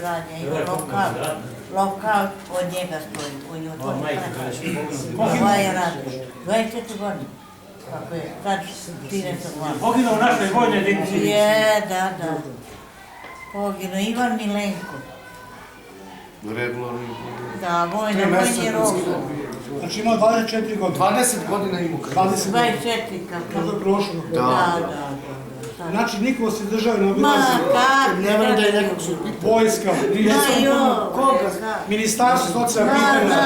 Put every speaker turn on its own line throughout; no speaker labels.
radnja, ima lokal od njega stoji, on je otvorio preko. Ovaj je radio, 24 godine. Kako je, sad 13. vlada.
Poginuo u našoj vojnoj jedinici.
Je, da. Poginuo Ivan Milenko.
Regularni.
Da, vojni rok.
Znači imao 24 godine.
20 godina imao.
24 kako.
Kako je prošlo?
Da.
Znači niko se države ne
Ma,
obilazi.
kako?
Ne verujem da je nekog su pitao.
Vojska,
Koga?
ministarstvo socijalne pitanja.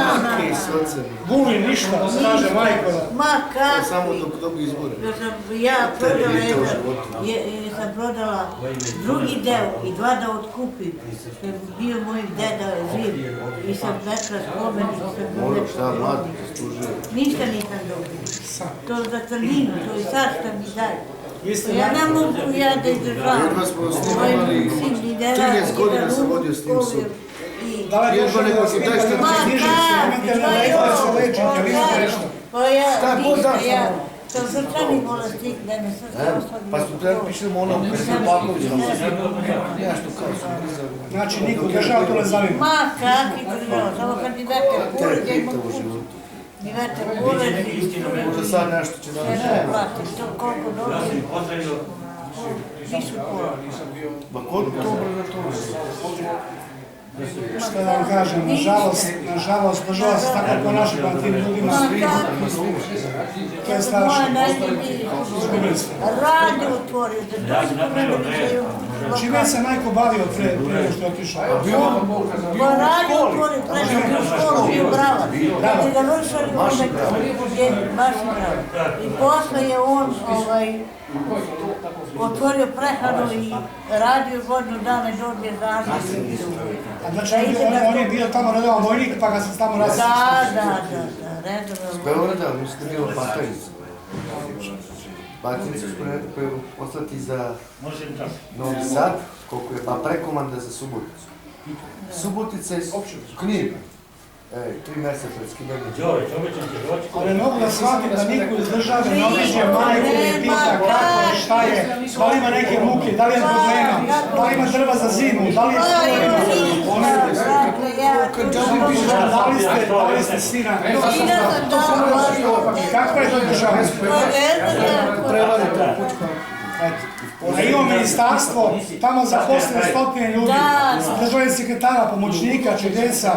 Vulin, ništa, kaže majko.
Ma, kako?
Samo dok dobi izbore.
Ja sam prodala drugi deo i 2 da otkupim. Bio moj deda živ i sam rekla spomenik.
Moram šta, mladi te služuje.
Ništa nisam dobila. To za crninu, to i sad što mi daje. Ja ne mogu da izdržavam.
Jedva smo snimali, 13 godina sam vodio s njim sud. Jedva neko si daj šta ti
Šta sam srčani bolesnik, da me srce ostali.
Pa smo treba pišemo ono kad se Paković nam se nešto kao su blizali.
Znači niko država to ne zanima.
Ma kakvi država, samo kad mi date porez, ja imam kuću. Mi date porez,
Možda sad nešto će da
ne platim, to koliko dobrim. Višu porez.
Ma koliko to obrana
Što da vam kažem, nažalost, država se tako ponaša prema tim ljudima. To je strašno.
Radio otvorio,
Čime se majko bavio pre što je otišao?
Pa radio otvorio, prešao u školu, bio brava. Kad je završao, baš brava. I posle je on otvorio prehranu i radio godinu dana i dobije zaštiti.
Znači on je bio tamo redovan vojnik pa ga se tamo različio?
Da, redovan.
S Beograda, mislim da je bilo Batajnica. Batajnicu su poslati za Novi Sad, koliko je, pa prekomanda za Suboticu. Subotica iz Knira. 3 mjeseca pred skidanjem.
Ali mogu da shvatim da niko iz države ne obiđe majku i pita kako je, šta je, da li ima neke muke, da li je problema, da li ima drva za zimu, da li je problema. Da li ste sina? Kakva je to država?
Prevarite pučka.
A imamo ministarstvo, tamo zaposlene stotine ljudi, državni sekretara, pomoćnika, čudesa,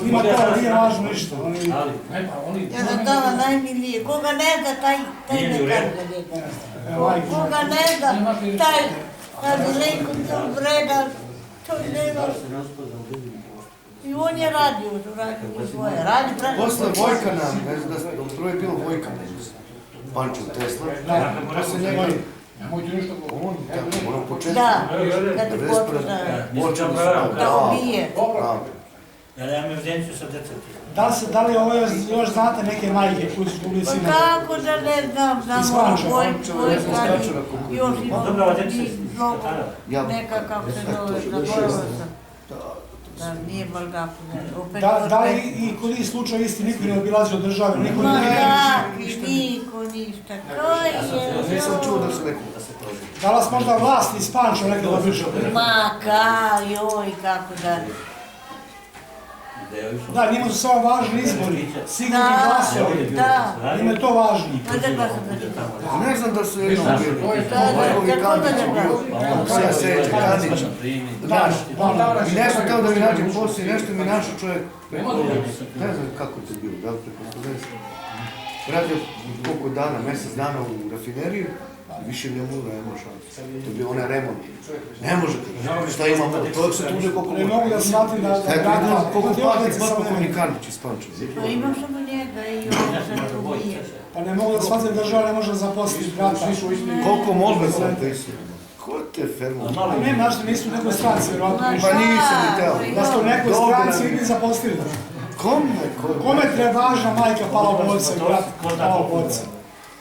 ima to, nije važno ništa.
Ja sam dala najmilije, koga ne da, taj ne kaže. Koga ne da, taj, kad je neko to vreda, to nema. I on je radio svoje, radi preko.
Posle Vojka nam, ne znam da ste, prvo je bilo Vojka, Pančo Tesla, posle njega
Nemojte ništa
on, ono početku.
Da, kad je počeo da ubije.
Ja imam evidenciju sa djecom.
Da li ovo još znate neke majke koji su bili sinovi?
Kako da ne znam, znamo Vojka i još imamo neka kako se zove, zaboravila sam. Da, nije baš tako.
Da li i kod njih slučaj isti, niko ne obilazio države, niko ne
niko ništa, ko je?
Nisam čuo da su rekli da se to.
Da li vas možda vlast iz Pančeva neke dobišao?
Ma joj, kako da.
Da, njima su samo važni izbori, sigurni glasovi, njima je to važni.
Ne znam da su jednom bili, Vojkovi Kandić je bio, Sija Seđe, Kandić. I nešto kao da mi nađem poslije, nešto mi našao čovjek, ne znam kako je to bilo, da li preko studenta. Radio koliko dana, mjesec dana u rafineriju, više ne može šanse. To je bio onaj remont. Ne može, šta imamo, to se tuže koliko može.
Ne mogu da shvatim da
brata... Koliko platiti Vojkovi Kandić iz Pančeva?
Pa imam samo njega i on se ubije.
Pa ne mogu da shvatim da država ne može zaposliti brata.
Koliko molbe sam pisu? Ko te fermo?
Ne, znaš da nisu u nekoj stranci, vjerojatno.
Pa nisam ni teo.
Da ste u nekoj stranci i zaposlili. Kome treba važna majka Palobojca i brat Palobojca?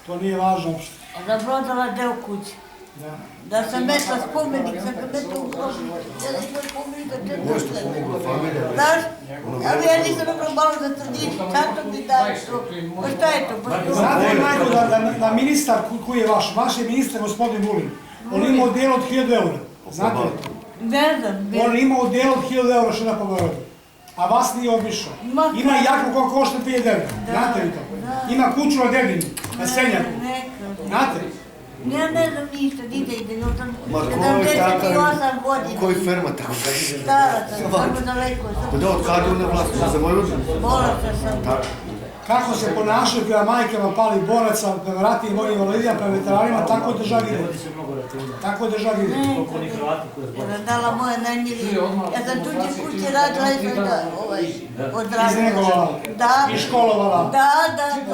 To nije važno uopšte.
Da prodala deo kuće. Da sam metla spomenik, sam ga metla u grobu. Ja da imam spomenik da te
Nešto pomogla familija.
Znaš? Ali ja nisam malo za tradiciju, kako mi dali to? Pa šta je to?
Znate li majko da ministar koji je vaš je ministar gospodin Vulin, on ima odijel od 1000 eura. Znate li?
Ne znam.
On ima u delu od 1000 eura što na pogledu. A vas nije obišao. Ima jaknu koja košta 5000 eura. Znate li to? Ima kuću na Dedinju, na Senjaku. Znate?
Ja ne znam ništa, dite ide, još sam
Ma koji
78 godina.
Koji ferma tako?
Stara sam, samo daleko.
Pa da, od kada je na vlasti? Za Vojvodinu?
Bolesna sam.
Kako se ponašaju prema majkama pali boraca, prema ratnim vojnim invalidima, prema veteranima, tako državi ide. Tako državi ide.
Ja sam dala moje najmilije. Ja sam tuđe kuće radila i sve da odradila.
Iznegovala.
Da.
I školovala.
Da.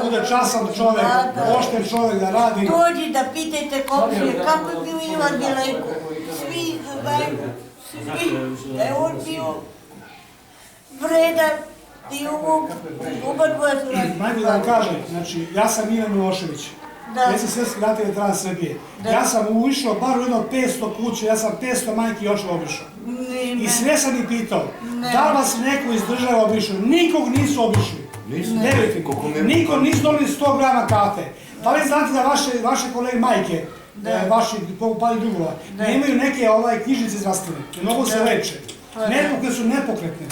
Bude časan čovjek, pošten čovjek da radi.
Dođi da pitajte komšije kako je bio Ivan Milejko. Svi, da je on bio vredan i oba dvoje su radili.
Najbolje da vam kažem, znači, ja sam Ivan Milošević. Ja sam svjetski ratni veteran Srbije. Ja sam ušao bar u jedno 500 kuće, ja sam 500 majki još obišao. I sve sam ih pitao, da li vas neko iz države obišao? Nikog nisu obišli. Verujte mi, nikom nisu dobili 100 grama kate. Da li znate da vaše kolege majke, vaši pali drugova, nemaju neke knjižnice zdravstvene, ne mogu se leče. Nepokretne su nepokretne.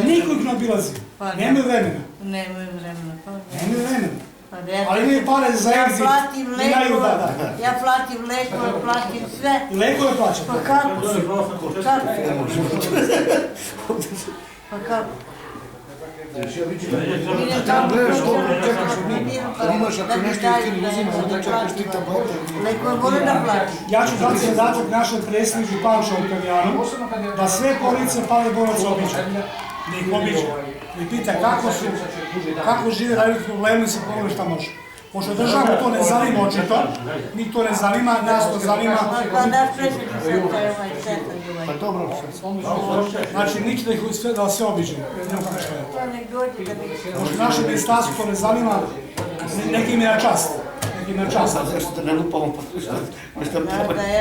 Niko ih ne obilazi. Nemaju vremena.
Nemaju vremena.
Nemaju vremena. Ali imaju pare za exit. Ja platim lekove, platim sve. I lekove plaćam?
Pa kako? Pa kako?
Tamo gledaš koliko čekaš od njih. Imaš ako nešto jeftinije uzimaš, onda čekaš ti tablete.
Lekove mora da plaćam.
Ja ću dati zadatak našem predsjedniku Pančevu Kamijanu da sve police pali boraca obiđu. Da ih obiđu. I pita kako žive, raditi problemi i se pogledaju šta može. Pošto državu to ne zanima očito, mi to ne zanima, nas to zanima.
Pa naš predsjednik se taj
Pa dobro,
znači niče da ih sve obiđu.
To nek dođe da bi...
Pošto naše ministarstvo to ne zanima, nekim je na čast.
Zašto ne lupamo nešto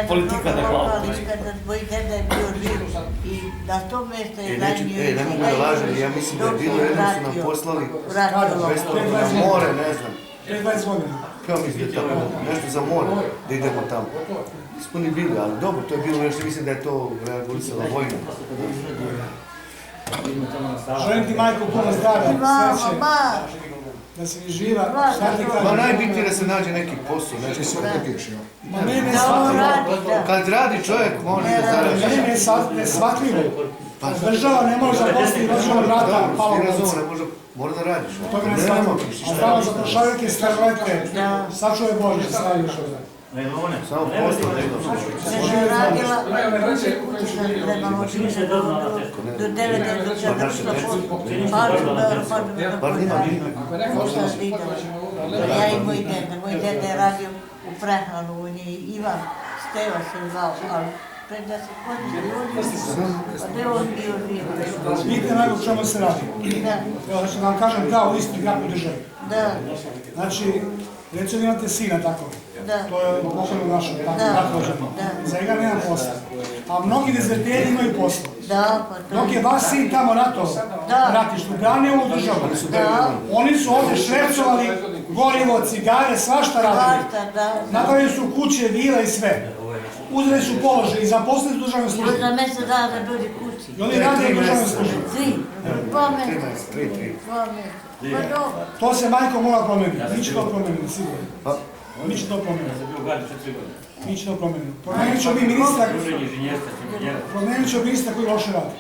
politika ne hvala.
Da tvoj deda je bio živ i na tom mjestu je ranio...
Ne mogu da lažem, ja mislim da je bilo jedno su nam poslali na more, ne znam.
20 godina.
Kao mislim da je tako, nešto za more, da idemo tamo. Nismo ni bili, ali dobro, to je bilo nešto, mislim da je to reagulisala vojna.
Želim ti, majko, puno zdravlja, sreće, da si mi živa, šta ti kažem?
Ma najbitnije da se nađe neki posao, nešto što ne piše.
Ma meni je shvatljivo.
Kad radi čovjek, može da zaradi.
Meni je shvatljivo. Država ne može zaposliti rođenog rata, palo novca.
Mora da radiš.
To mi ne shvatljivo. A stalo zaprašaju neke starlete, sačuje Bože, staviš ovdje.
Samo posao ne
Ja sam radila kuće sam trebala otići do 9. dok sam vršila
Bar nima
Ja i moj deda je radio u prehranu, on je Ivan Steva se zvao, ali pre 10 godina pa da je on bio živ.
Vidite najbolj čemu se radi. Evo da ću vam kažem da u isti grad u državi.
Da.
Znači, recimo imate sina tako.
Da.
To je pokojno našo, tako rođeno. Za njega nema posla. A mnogi dezerteri imaju posla.
Da, pa to.
Dok je vaš sin tamo ratovao, ratištu, branio ovu državu. Oni su ovdje švercovali gorivo, cigare, svašta radili. Napravili su kuće, vile i sve. Uzeli su položaj i zaposlili su državne službe.
Za mjesec dana da dođe kući.
I oni rade i državne službe.
2 mjeseca. 2 mjeseca. Pa dobro.
To se, majko, mora promeniti. Mi će to promeniti, sigurno. Mi će to promeniti. Mi će to promeniti. Promenit ćemo mi ministra koji loše radi.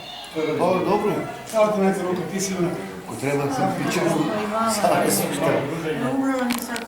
Ovo dobro.
Evo te neke ruke, ti si junak.
Ko treba sam pićemo, sada su šta.
Umrla